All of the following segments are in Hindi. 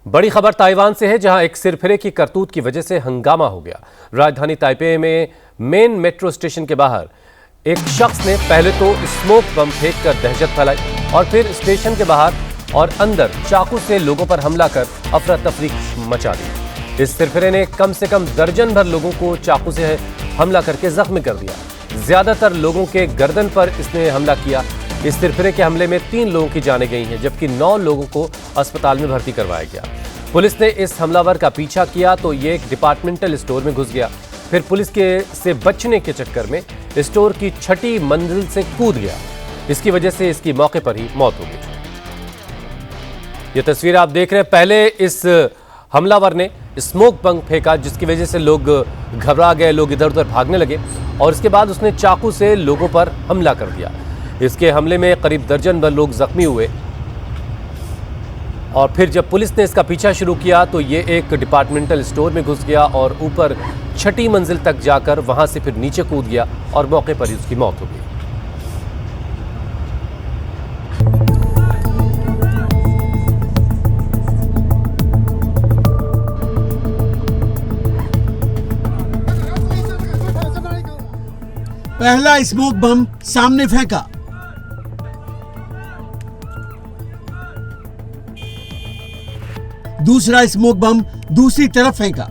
बड़ी खबर ताइवान से है, जहां एक सिरफिरे की करतूत की वजह से हंगामा हो गया। राजधानी ताइपे में मेन मेट्रो स्टेशन के बाहर एक शख्स ने पहले तो स्मोक बम फेंककर दहशत फैलाई और फिर स्टेशन के बाहर और अंदर चाकू से लोगों पर हमला कर अफरा तफरी मचा दी। इस सिरफिरे ने कम से कम दर्जन भर लोगों को चाकू से हमला करके जख्मी कर दिया। ज्यादातर लोगों के गर्दन पर इसने हमला किया। इस सिरफिरे के हमले में 3 लोगों की जानें गई हैं, जबकि 9 लोगों को अस्पताल में भर्ती करवाया गया। पुलिस ने इस हमलावर का पीछा किया तो ये एक डिपार्टमेंटल स्टोर में घुस गया। फिर पुलिस के से बचने के चक्कर में स्टोर की 6ठी मंजिल से कूद गया। इसकी वजह से इसकी मौके पर ही मौत हो गई। ये तस्वीर आप देख रहे हैं। पहले इस हमलावर ने स्मोक बम फेंका, जिसकी वजह से लोग घबरा गए, लोग इधर उधर भागने लगे और इसके बाद उसने चाकू से लोगों पर हमला कर दिया। इसके हमले में करीब दर्जन भर लोग जख्मी हुए और फिर जब पुलिस ने इसका पीछा शुरू किया तो ये एक डिपार्टमेंटल स्टोर में घुस गया और ऊपर 6ठी मंजिल तक जाकर वहां से फिर नीचे कूद गया और मौके पर ही उसकी मौत हो गई। पहला स्मोक बम सामने फेंका, दूसरा स्मोक बम दूसरी तरफ फेंका।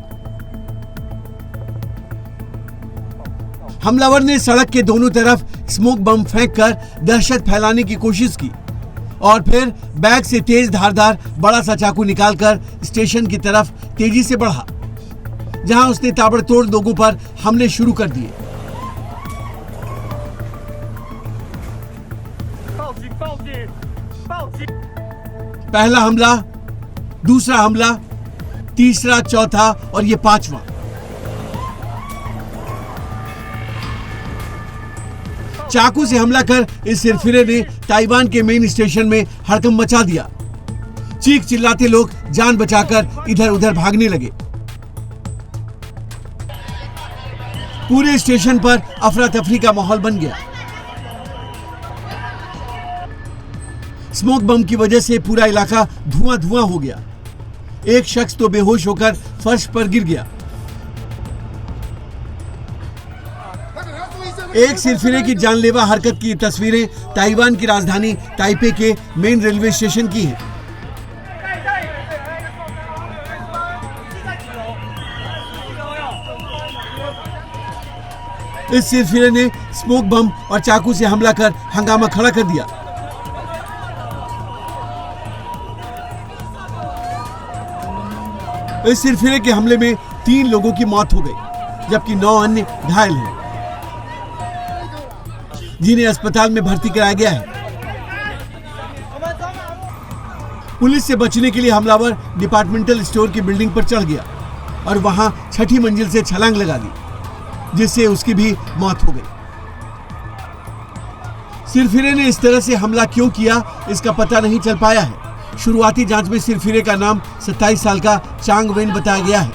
हमलावर ने सड़क के दोनों तरफ स्मोक बम फेंककर दहशत फैलाने की कोशिश की और फिर बैग से तेज धारदार बड़ा सा चाकू निकालकर स्टेशन की तरफ तेजी से बढ़ा, जहां उसने ताबड़तोड़ लोगों पर हमले शुरू कर दिए। पहला हमला, दूसरा हमला, तीसरा, चौथा और ये 5वां। चाकू से हमला कर इस सिरफिरे ने ताइवान के मेन स्टेशन में हड़कंप मचा दिया। चीख चिल्लाते लोग जान बचाकर इधर उधर भागने लगे। पूरे स्टेशन पर अफरा तफरी का माहौल बन गया। स्मोक बम की वजह से पूरा इलाका धुआं धुआं हो गया। एक शख्स तो बेहोश होकर फर्श पर गिर गया। एक सिरफिरे की जानलेवा हरकत की तस्वीरें ताइवान की राजधानी ताइपे के मेन रेलवे स्टेशन की हैं। इस सिरफिरे ने स्मोक बम और चाकू से हमला कर हंगामा खड़ा कर दिया। इस सिरफिरे के हमले में 3 लोगों की मौत हो गई, जबकि 9 अन्य घायल हैं, जिन्हें अस्पताल में भर्ती कराया गया है। पुलिस से बचने के लिए हमलावर डिपार्टमेंटल स्टोर की बिल्डिंग पर चढ़ गया और वहां 6ठी मंजिल से छलांग लगा दी, जिससे उसकी भी मौत हो गई। सिरफिरे ने इस तरह से हमला क्यों किया, इसका पता नहीं चल पाया है। शुरुआती जांच में सिरफिरे का नाम 27 साल का चांग वेन बताया गया है।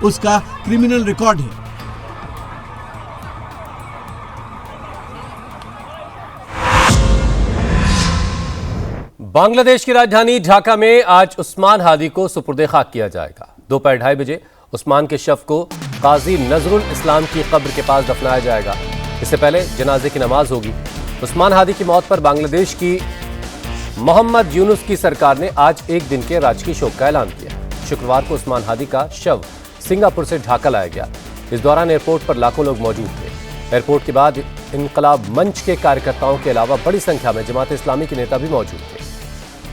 उसका क्रिमिनल रिकॉर्ड है। बांग्लादेश की राजधानी ढाका में आज उस्मान हादी को सुपुर्द खाक किया जाएगा। दोपहर 2:30 बजे उस्मान के शव को काजी नजरुल इस्लाम की कब्र के पास दफनाया जाएगा। इससे पहले जनाजे की नमाज होगी। उस्मान हादी की मौत पर बांग्लादेश की मोहम्मद यूनुस की सरकार ने आज एक दिन के राजकीय शोक का ऐलान किया। शुक्रवार को उस्मान हादी का शव सिंगापुर से ढाका लाया गया। इस दौरान एयरपोर्ट पर लाखों लोग मौजूद थे। एयरपोर्ट के बाद इनकलाब मंच के कार्यकर्ताओं के अलावा बड़ी संख्या में जमात इस्लामी के नेता भी मौजूद थे।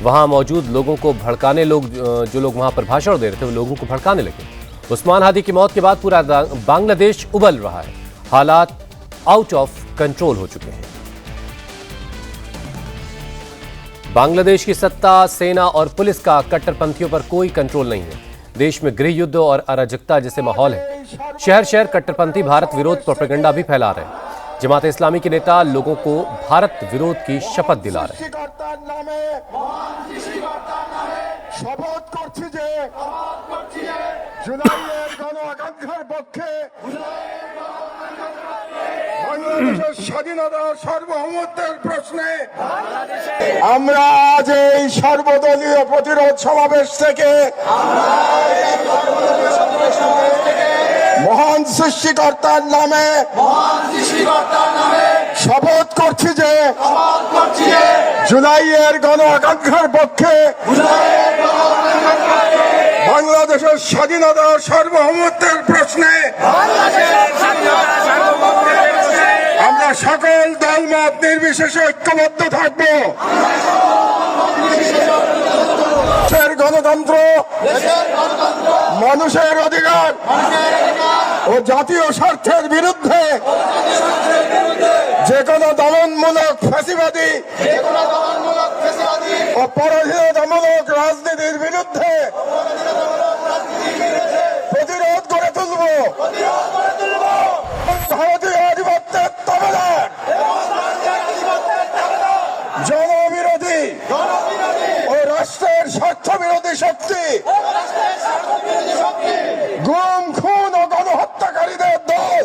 वहां मौजूद लोगों को भड़काने जो लोग वहां पर भाषण दे रहे थे, वो लोगों को भड़काने लगे। उस्मान हादी की मौत के बाद पूरा बांग्लादेश उबल रहा है। हालात आउट ऑफ कंट्रोल हो चुके हैं। बांग्लादेश की सत्ता, सेना और पुलिस का कट्टरपंथियों पर कोई कंट्रोल नहीं है। देश में गृह युद्ध और अराजकता जैसे माहौल है। शहर शहर कट्टरपंथी भारत विरोध प्रोपेगेंडा भी फैला रहे हैं। जमात इस्लामी के नेता लोगों को भारत विरोध की शपथ दिला रहे हैं। স্বাধীনতা সার্বভৌমত্বের প্রশ্নে আমরা আজ এই সর্বদলীয় প্রতিরোধ সমাবেশ থেকে মহান সৃষ্টিকর্তার নামে শপথ করছি যে জুলাইয়ের গণ আকাঙ্ক্ষার পক্ষে বাংলাদেশের স্বাধীনতা ও সার্বভৌমত্বের প্রশ্নে আমরা সকল দলমত নির্বিশেষে ঐক্যবদ্ধ থাকব। দেশের গণতন্ত্র, মানুষের অধিকার ও জাতীয় স্বার্থের বিরুদ্ধে যে কোনো দমনমূলক ফ্যাসিবাদী ও পরাধীনতামূলক রাজনীতির বিরুদ্ধে প্রতিরোধ করে তুলব। ভারতীয় আধিপত্যের তাবেদার জনবিরোধী ও রাষ্ট্রের স্বার্থ বিরোধী শক্তি, গুম খুন ও গণহত্যাকারীদের দল,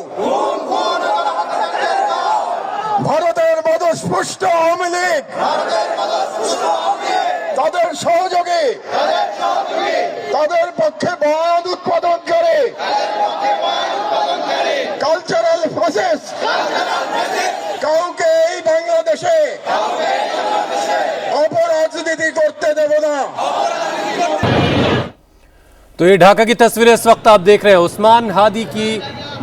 ভারতের মদস্পুষ্ট আওয়ামী লীগ, তাদের সহযোগী, তাদের পক্ষে বয়ান উৎপাদন করে কালচারাল ফ্যাসিস্ট কাউকে এই বাংলাদেশে অপরাজনীতি করতে দেব না। तो ये ढाका की तस्वीरें इस वक्त आप देख रहे हैं। उस्मान हादी की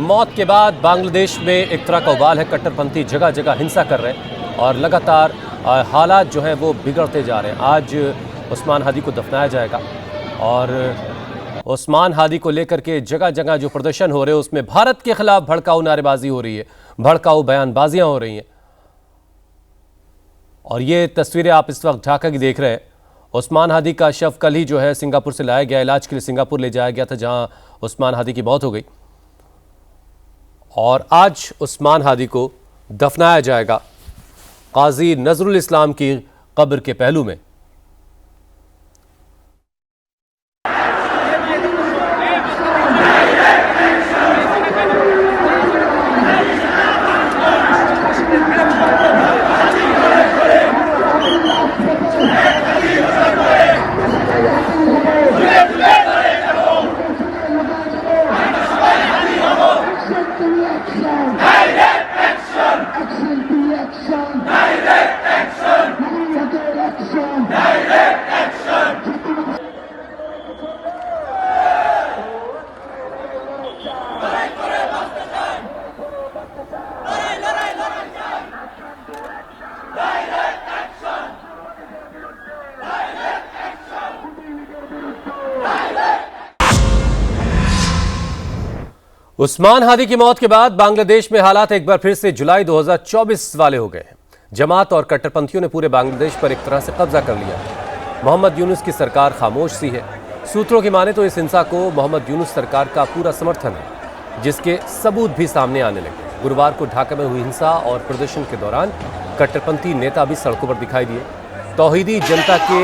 मौत के बाद बांग्लादेश में एक तरह का उबाल है। कट्टरपंथी जगह जगह हिंसा कर रहे हैं और लगातार हालात जो हैं वो बिगड़ते जा रहे हैं। आज उस्मान हादी को दफनाया जाएगा और उस्मान हादी को लेकर के जगह जगह जो प्रदर्शन हो रहे हैं उसमें भारत के खिलाफ भड़काऊ नारेबाजी हो रही है, भड़काऊ बयानबाजियां हो रही हैं। और ये तस्वीरें आप इस वक्त ढाका की देख रहे हैं। उस्मान हादी का शव कल ही जो है सिंगापुर से लाया गया, इलाज के लिए सिंगापुर ले जाया गया था जहां उस्मान हादी की मौत हो गई और आज उस्मान हादी को दफनाया जाएगा काजी नजरुल इस्लाम की कब्र के पहलू में। उस्मान हादी की मौत के बाद बांग्लादेश में हालात एक बार फिर से जुलाई 2024 वाले हो गए हैं। जमात और कट्टरपंथियों ने पूरे बांग्लादेश पर एक तरह से कब्जा कर लिया है। मोहम्मद यूनुस की सरकार खामोश सी है। सूत्रों की माने तो इस हिंसा को मोहम्मद यूनुस सरकार का पूरा समर्थन है, जिसके सबूत भी सामने आने लगे। गुरुवार को ढाका में हुई हिंसा और प्रदर्शन के दौरान कट्टरपंथी नेता भी सड़कों पर दिखाई दिए। तौहीदी जनता के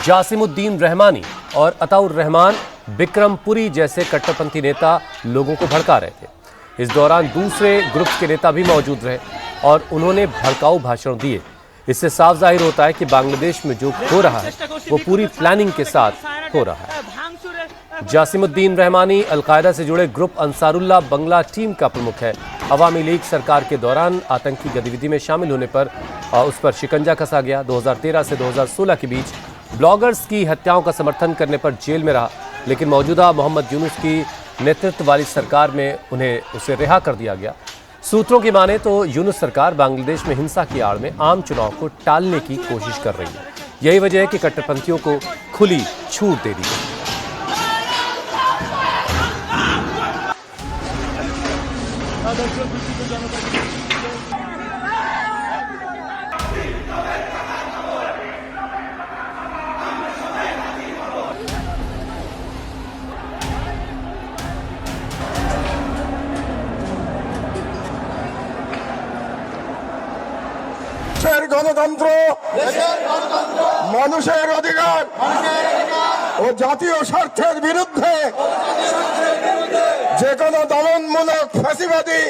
जासिमुद्दीन रहमानी और अताउर रहमान बिक्रमपुरी जैसे कट्टरपंथी नेता लोगों को भड़का रहे थे। इस दौरान दूसरे ग्रुप के नेता भी मौजूद रहे और उन्होंने भड़काऊ भाषण दिए। इससे साफ जाहिर होता है कि बांग्लादेश में जो हो रहा है वो पूरी प्लानिंग के साथ हो रहा है। जासिमुद्दीन रहमानी अलकायदा से जुड़े ग्रुप अंसारुल्लाह बंगला टीम का प्रमुख है। अवामी लीग सरकार के दौरान आतंकी गतिविधि में शामिल होने पर उस पर शिकंजा कसा गया। 2013 से 2016 के बीच ब्लॉगर्स की हत्याओं का समर्थन करने पर जेल में रहा, लेकिन मौजूदा मोहम्मद यूनुस की नेतृत्व वाली सरकार में उसे रिहा कर दिया गया। सूत्रों की माने तो यूनुस सरकार बांग्लादेश में हिंसा की आड़ में आम चुनाव को टालने की कोशिश कर रही है। यही वजह है कि कट्टरपंथियों को खुली छूट दे दी गई। গণতন্ত্র, মানুষের অধিকার ও জাতীয় স্বার্থের বিরুদ্ধে যে কোনো দমনমূলক ফ্যাসিবাদী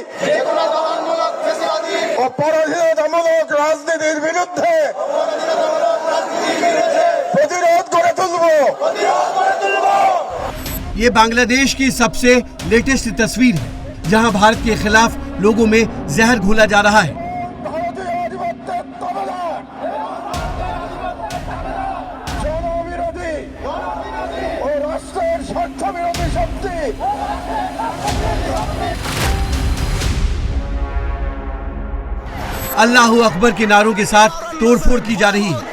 ও পরাধীনতামূলক রাজনীতির বিরুদ্ধে ये बांग्लादेश की सबसे लेटेस्ट तस्वीर है जहां भारत के खिलाफ लोगों में जहर घोला जा रहा है। अल्लाहू अकबर के नारों के साथ तोड़फोड़ की जा रही है।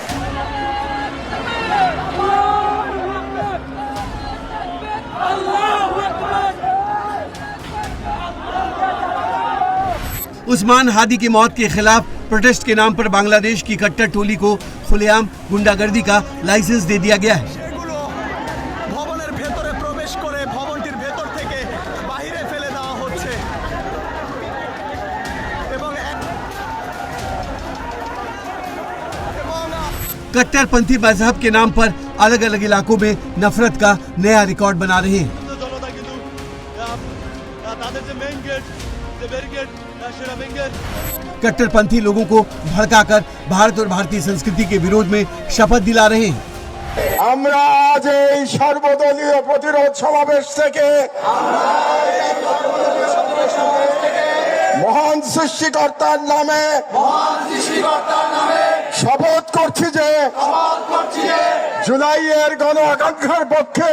उस्मान हादी की मौत के खिलाफ प्रोटेस्ट के नाम पर बांग्लादेश की कट्टर टोली को खुलेआम गुंडागर्दी का लाइसेंस दे दिया गया है। कट्टरपंथी मजहब के नाम पर अलग अलग इलाकों में नफरत का नया रिकॉर्ड बना रहे हैं। कट्टरपंथी लोगों को भड़काकर भारत और भारतीय संस्कृति के विरोध में शपथ दिला रहे हैं। আমরা আজ এই সর্বদলীয় প্রতিরোধ সমাবেশ থেকে মহান সৃষ্টিকর্তার নামে শপথ করছি যে জুলাইয়ের গণ আকাঙ্ক্ষার পক্ষে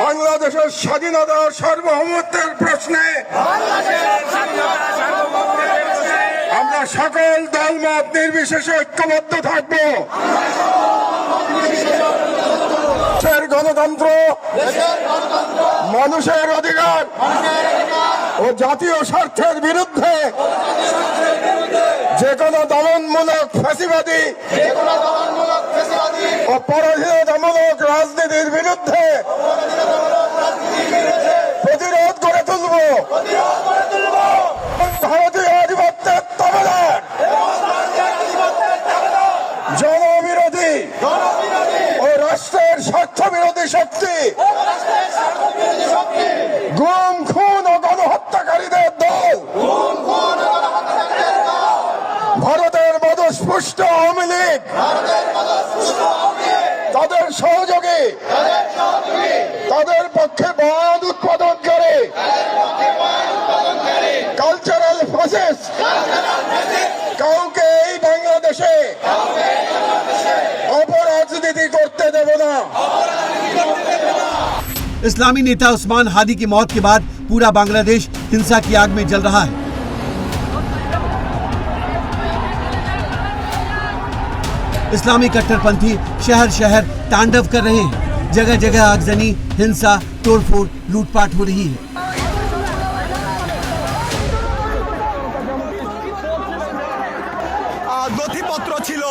বাংলাদেশের স্বাধীনতা ও সার্বভৌমত্বের প্রশ্নে আমরা সকল দলমত নির্বিশেষে ঐক্যবদ্ধ থাকব। দেশের গণতন্ত্র, মানুষের অধিকার ও জাতীয় স্বার্থের বিরুদ্ধে যে কোনো দমনমূলক ফ্যাসিবাদী ও পরাধীনতামূলক রাজনীতির বিরুদ্ধে প্রতিরোধ করে তুলব। ভারতীয় আধিপত্যের তবলার জনবিরোধী ও রাষ্ট্রের স্বার্থ বিরোধী শক্তি, গুম খুন ও গণহত্যাকারীদের দল, ভারতের মদস্পুষ্ট আওয়ামী লীগ, তাদের সহযোগী, তাদের পক্ষে বয়ান উৎপাদনকারী, কালচারাল ফ্যাসিস্ট কাউকে এই বাংলাদেশে অপরাজনীতি করতে দেব না। इस्लामी नेता उस्मान हादी की मौत के बाद पूरा बांग्लादेश हिंसा की आग में जल रहा है। इस्लामी कट्टरपंथी शहर शहर तांडव कर रहे हैं। जगह जगह आगजनी, हिंसा, तोड़फोड़, लूटपाट हो रही है। নথিপত্র ছিল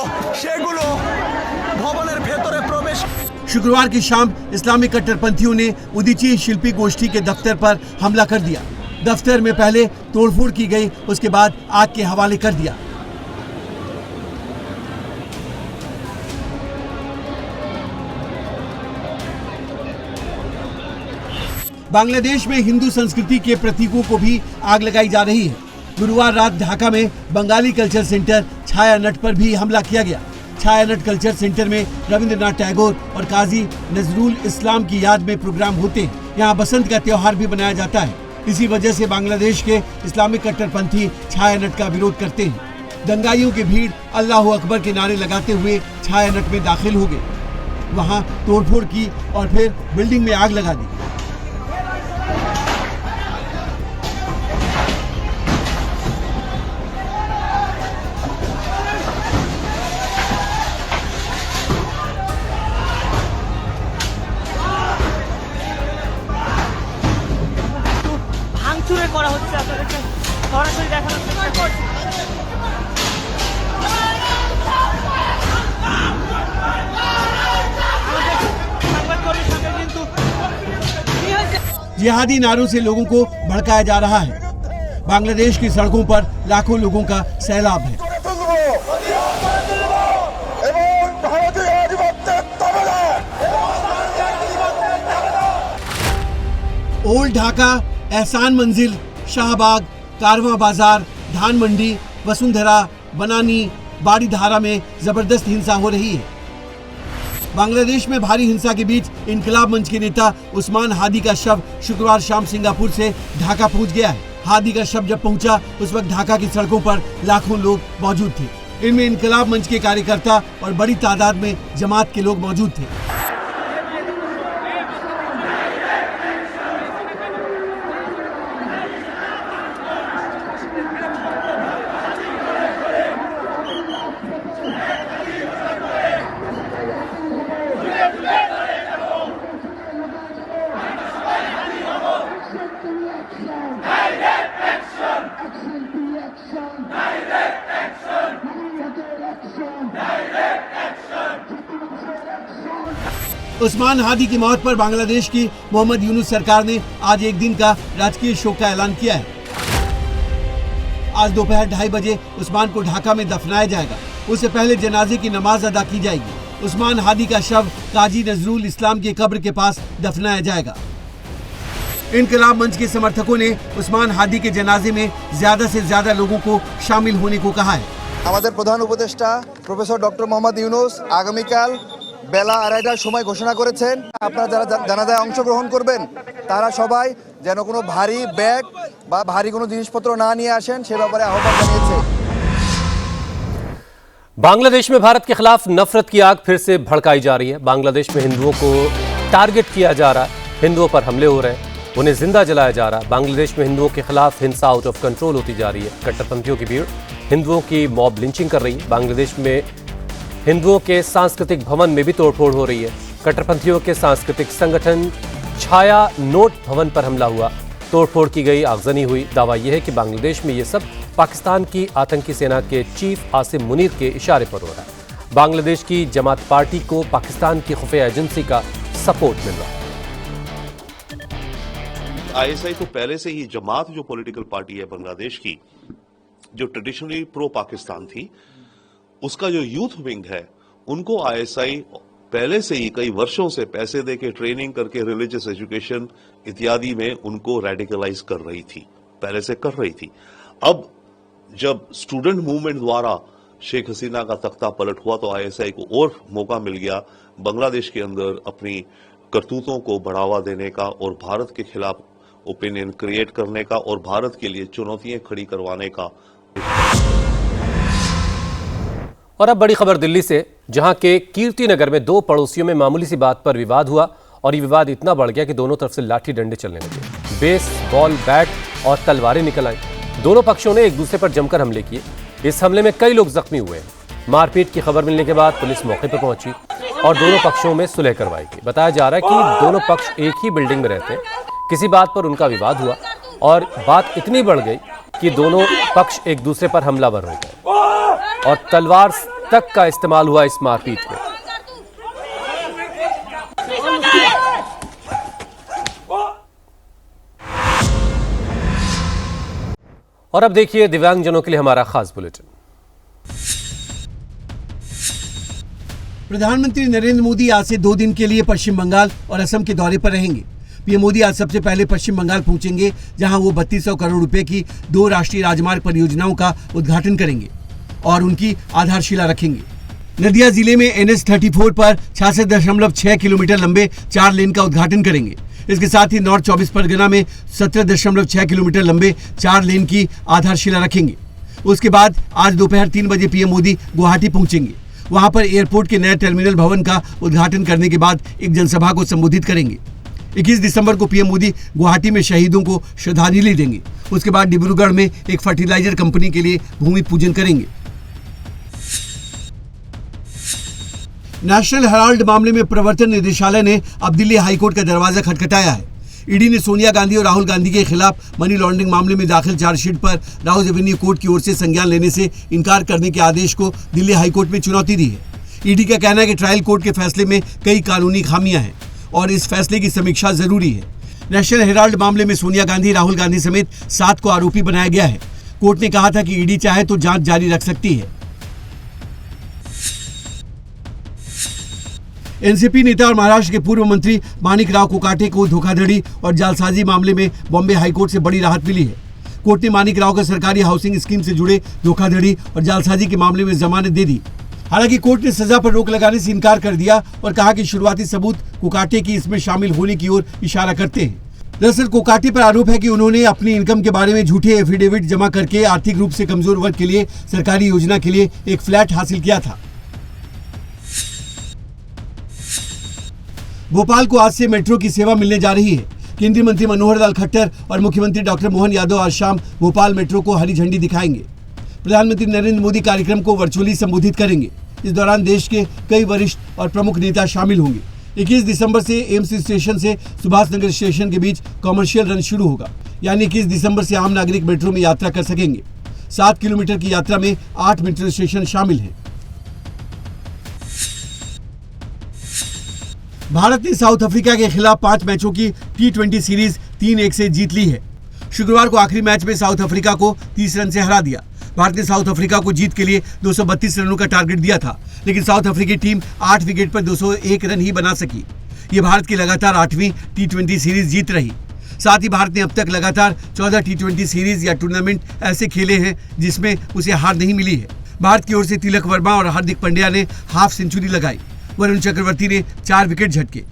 সেগুলো ভবনের ভেতরে প্রবেশ। शुक्रवार की शाम इस्लामी कट्टरपंथियों ने उदीची शिल्पी गोष्ठी के दफ्तर पर हमला कर दिया। दफ्तर में पहले तोड़फोड़ की गई, उसके बाद आग के हवाले कर दिया। बांग्लादेश में हिंदू संस्कृति के प्रतीकों को भी आग लगाई जा रही है। गुरुवार रात ढाका में बंगाली कल्चर सेंटर छाया नट पर भी हमला किया गया। छाया नट कल्चर सेंटर में रविंद्रनाथ टैगोर और काजी नजरुल इस्लाम की याद में प्रोग्राम होते हैं। यहाँ बसंत का त्योहार भी मनाया जाता है। इसी वजह से बांग्लादेश के इस्लामिक कट्टरपंथी छाया नट का विरोध करते हैं। दंगाइयों की भीड़ अल्लाह अकबर के नारे लगाते हुए छाया नट में दाखिल हो गए। वहाँ तोड़फोड़ की और फिर बिल्डिंग में आग लगा दी। ভাঙচুরে করা হচ্ছে, আপনাদেরকে সরাসরি দেখানোর চেষ্টা করছি। जिहादी नारों से लोगों को भड़काया जा रहा है। बांग्लादेश की सड़कों पर लाखों लोगों का सैलाब है। ओल्ड ढाका, एहसान मंजिल, शाहबाग, कारवां बाजार, धान मंडी, वसुंधरा, बनानी, बाड़ी धारा में जबरदस्त हिंसा हो रही है। बांग्लादेश में भारी हिंसा के बीच इनकलाब मंच के नेता उस्मान हादी का शव शुक्रवार शाम सिंगापुर से ढाका पहुंच गया है। हादी का शव जब पहुंचा उस वक्त ढाका की सड़कों पर लाखों लोग मौजूद थे। इनमें इनकलाब मंच के कार्यकर्ता और बड़ी तादाद में जमात के लोग मौजूद थे। उस्मान हादी की मौत पर बांग्लादेश की मोहम्मद यूनुस सरकार ने आज एक दिन का राजकीय शोक का ऐलान किया है। आज दोपहर 2:30 बजे उस्मान को ढाका में दफनाया जाएगा। उससे पहले जनाजे की नमाज अदा की जाएगी। उस्मान हादी का शव काजी नजरुल इस्लाम की कब्र के पास दफनाया जाएगा। इनकलाब मंच के समर्थकों ने उस्मान हादी के जनाजे में ज्यादा से ज्यादा लोगों को शामिल होने को कहा है। আমাদের প্রধান উপদেষ্টা প্রফেসর ডক্টর মোহাম্মদ ইউনুস আগামীকাল বেলা 2:30টার সময় ঘোষণা করেছেন আপনারা যারা জানাজায় অংশগ্রহণ করবেন তারা সবাই যেন কোনো ভারী ব্যাগ বা ভারী কোনো জিনিসপত্র না নিয়ে আসেন সে ব্যাপারে আহ্বান জানিয়েছে। बांग्लादेश में भारत के खिलाफ नफरत की आग फिर से भड़काई जा रही है। बांग्लादेश में हिंदुओं को टारगेट किया जा रहा है, हिंदुओं पर हमले हो रहे हैं, उन्हें जिंदा जलाया जा रहा है। बांग्लादेश में हिंदुओं के खिलाफ हिंसा आउट ऑफ कंट्रोल होती जा रही है। कट्टरपंथियों की भीड़ हिंदुओं की मॉब लिंचिंग कर रही है। बांग्लादेश में हिंदुओं के सांस्कृतिक भवन में भी तोड़फोड़ हो रही है। कट्टरपंथियों के सांस्कृतिक संगठन छाया नोट भवन पर हमला हुआ, तोड़फोड़ की गई, आगजनी हुई। दावा यह है कि बांग्लादेश में ये सब पाकिस्तान की आतंकी सेना के चीफ आसिम मुनीर के इशारे पर हो रहा है। बांग्लादेश की जमात पार्टी को पाकिस्तान की खुफिया एजेंसी का सपोर्ट मिल रहा है। आईएसआई तो पहले से ही जमात जो पॉलिटिकल पार्टी है बांग्लादेश की, जो ट्रेडिशनली प्रो पाकिस्तान थी, उसका जो यूथ विंग है उनको आईएसआई पहले से ही कई वर्षों से पैसे देके ट्रेनिंग करके रिलीजियस एजुकेशन इत्यादि में उनको रेडिकलाइज कर रही थी, पहले से कर रही थी। अब जब स्टूडेंट मूवमेंट द्वारा शेख हसीना का तख्ता पलट हुआ तो आईएसआई को और मौका मिल गया बांग्लादेश के अंदर अपनी करतूतों को बढ़ावा देने का और भारत के खिलाफ ओपिनियन क्रिएट करने का और भारत के लिए चुनौतियां खड़ी करवाने का। और अब बड़ी खबर दिल्ली से, जहां के कीर्तिनगर में दो पड़ोसियों में मामूली सी बात पर विवाद हुआ और ये विवाद इतना बढ़ गया कि दोनों तरफ से लाठी डंडे चलने लगे। बेस बॉल, बैट और तलवारें निकल आई। दोनों पक्षों ने एक दूसरे पर जमकर हमले किए। इस हमले में कई लोग जख्मी हुए हैं। मारपीट की खबर मिलने के बाद पुलिस मौके पर पहुंची और दोनों पक्षों में सुलह करवाई गई। बताया जा रहा है कि दोनों पक्ष एक ही बिल्डिंग में रहते हैं। किसी बात पर उनका विवाद हुआ और बात इतनी बढ़ गई कि दोनों पक्ष एक दूसरे पर हमलावर हो गए और तलवार तक का इस्तेमाल हुआ इस मारपीट में। और अब देखिए दिव्यांगजनों के लिए हमारा खास बुलेटिन। प्रधानमंत्री नरेंद्र मोदी आज से 2 दिन के लिए पश्चिम बंगाल और असम के दौरे पर रहेंगे। पीएम मोदी आज सबसे पहले पश्चिम बंगाल पहुंचेंगे, जहां वो 3200 करोड़ रुपए की 2 राष्ट्रीय राजमार्ग परियोजनाओं का उद्घाटन करेंगे और उनकी आधारशिला रखेंगे। नदिया जिले में NH-34 पर 66.6 किलोमीटर लंबे 4 लेन का उद्घाटन करेंगे। इसके साथ ही नॉर्थ 24 परगना में 17.6 किलोमीटर लंबे 4 लेन की आधारशिला रखेंगे। उसके बाद आज दोपहर 3 बजे पीएम मोदी गुवाहाटी पहुंचेंगे। वहां पर एयरपोर्ट के नए टर्मिनल भवन का उद्घाटन करने के बाद एक जनसभा को संबोधित करेंगे। 21 दिसंबर को पीएम मोदी गुवाहाटी में शहीदों को श्रद्धांजलि देंगे। उसके बाद डिब्रूगढ़ में एक फर्टिलाइजर कंपनी के लिए भूमि पूजन करेंगे। नेशनल हेराल्ड मामले में प्रवर्तन निदेशालय ने अब दिल्ली हाईकोर्ट का दरवाजा खटखटाया है। ईडी ने सोनिया गांधी और राहुल गांधी के खिलाफ मनी लॉन्ड्रिंग मामले में दाखिल चार्जशीट पर राउज एवेन्यू कोर्ट की ओर से संज्ञान लेने से इनकार करने के आदेश को दिल्ली हाईकोर्ट में चुनौती दी है। ईडी का कहना है कि ट्रायल कोर्ट के फैसले में कई कानूनी खामियां हैं और इस फैसले की समीक्षा जरूरी है। नेशनल हेराल्ड मामले में सोनिया गांधी, राहुल गांधी समेत 7 को आरोपी बनाया गया है। कोर्ट ने कहा था कि ईडी चाहे तो जांच जारी रख सकती है। एनसीपी नेता और महाराष्ट्र के पूर्व मंत्री माणिक राव कोकाटे को धोखाधड़ी और जालसाजी मामले में बॉम्बे हाईकोर्ट से बड़ी राहत मिली है। कोर्ट ने माणिक राव को सरकारी हाउसिंग स्कीम से जुड़े धोखाधड़ी और जालसाजी के मामले में जमानत दे दी। हालांकि कोर्ट ने सजा पर रोक लगाने से इनकार कर दिया और कहा कि शुरुआती सबूत कोकाटे की इसमें शामिल होने की ओर इशारा करते हैं। दरअसल कोकाटे पर आरोप है कि उन्होंने अपनी इनकम के बारे में झूठे एफिडेविट जमा करके आर्थिक रूप से कमजोर वर्ग के लिए सरकारी योजना के लिए एक फ्लैट हासिल किया था। भोपाल को आज से मेट्रो की सेवा मिलने जा रही है। केंद्रीय मंत्री मनोहर लाल खट्टर और मुख्यमंत्री डॉक्टर मोहन यादव आज शाम भोपाल मेट्रो को हरी झंडी दिखाएंगे। प्रधानमंत्री नरेंद्र मोदी कार्यक्रम को वर्चुअली संबोधित करेंगे। इस दौरान देश के कई वरिष्ठ और प्रमुख नेता शामिल होंगे। 21 दिसंबर से एम्स स्टेशन से सुभाष नगर स्टेशन के बीच कॉमर्शियल रन शुरू होगा, यानी 21 दिसंबर से आम नागरिक मेट्रो में यात्रा कर सकेंगे। 7 किलोमीटर की यात्रा में 8 मेट्रो स्टेशन शामिल हैं। भारत ने साउथ अफ्रीका के खिलाफ 5 मैचों की T20 सीरीज 3-1 से जीत ली है। शुक्रवार को आखिरी मैच में साउथ अफ्रीका को 30 रन से हरा दिया। भारत ने साउथ अफ्रीका को जीत के लिए 232 रनों का टारगेट दिया था, लेकिन साउथ अफ्रीकी टीम 8 विकेट पर 201 रन ही बना सकी। ये भारत की लगातार 8वीं T20 सीरीज जीत रही। साथ ही भारत ने अब तक लगातार 14 T20 सीरीज या टूर्नामेंट ऐसे खेले हैं जिसमें उसे हार नहीं मिली है। भारत की ओर से तिलक वर्मा और हार्दिक पांड्या ने हाफ सेंचुरी लगाई। वरुण चक्रवर्ती ने 4 विकेट झटके।